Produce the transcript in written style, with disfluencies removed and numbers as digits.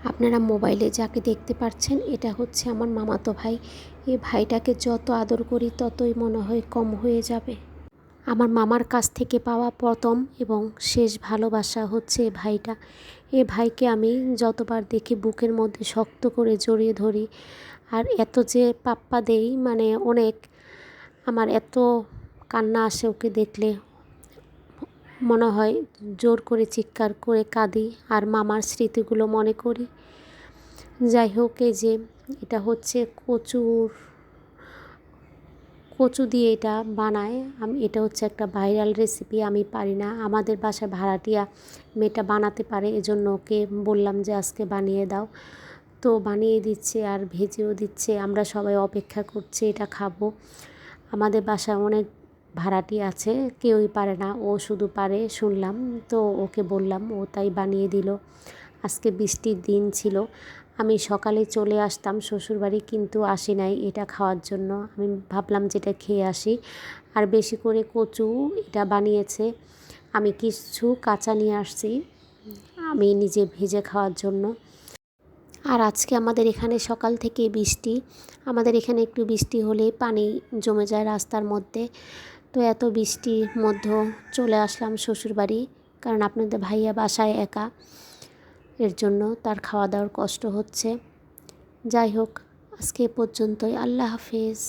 আপনারা মোবাইলে যাকে দেখতে পাচ্ছেন এটা হচ্ছে আমার মামাতো ভাই। এই ভাইটাকে যত আদর করি ততই মনে হয় কম হয়ে যাবে। আমার মামার কাছ থেকে পাওয়া প্রথম এবং শেষ ভালোবাসা হচ্ছে এই ভাইটা। এই ভাইকে আমি যতবার দেখি বুকের মধ্যে শক্ত করে জড়িয়ে ধরি। আর এত যে পাপ্পা দেই মানে অনেক, আমার এত কান্না আসে ওকে দেখলে, মনে হয় জোর করে চিৎকার করে কাঁদি আর মামার স্মৃতিগুলো মনে করি। যাই হোক, এই যে এটা হচ্ছে কচু দিয়ে এটা বানায়। এটা হচ্ছে একটা ভাইরাল রেসিপি, আমি পারি না। আমাদের বাসায় ভাড়াটিয়া মেয়েটা বানাতে পারে, এজন্য ওকে বললাম যে আজকে বানিয়ে দাও। তো বানিয়ে দিচ্ছে আর ভেজেও দিচ্ছে। আমরা সবাই অপেক্ষা করছি এটা খাবো। আমাদের বাসায় অনেক ভাড়াটি আছে, কেউই পারে না, ও শুধু পারে শুনলাম। তো ওকে বললাম, ও তাই বানিয়ে দিল। আজকে বৃষ্টির দিন ছিল, আমি সকালে চলে আসতাম শ্বশুরবাড়ি, কিন্তু আসি নাই এটা খাওয়ার জন্য। আমি ভাবলাম যেটা খেয়ে আসি। আর বেশি করে কচু এটা বানিয়েছে। আমি কিছু কাঁচা নিয়ে আসছি আমি নিজে ভেজে খাওয়ার জন্য। আর আজকে আমাদের এখানে সকাল থেকে বৃষ্টি। আমাদের এখানে একটু বৃষ্টি হলেই পানি জমে যায় রাস্তার মধ্যে। তো এত বৃষ্টির মধ্যেও চলে আসলাম শ্বশুরবাড়ি, কারণ আপনাদের ভাইয়া বাসায় একা, এর জন্য তার খাওয়া দাওয়ার কষ্ট হচ্ছে। যাই হোক, আজকে এ পর্যন্তই। আল্লাহ হাফেজ।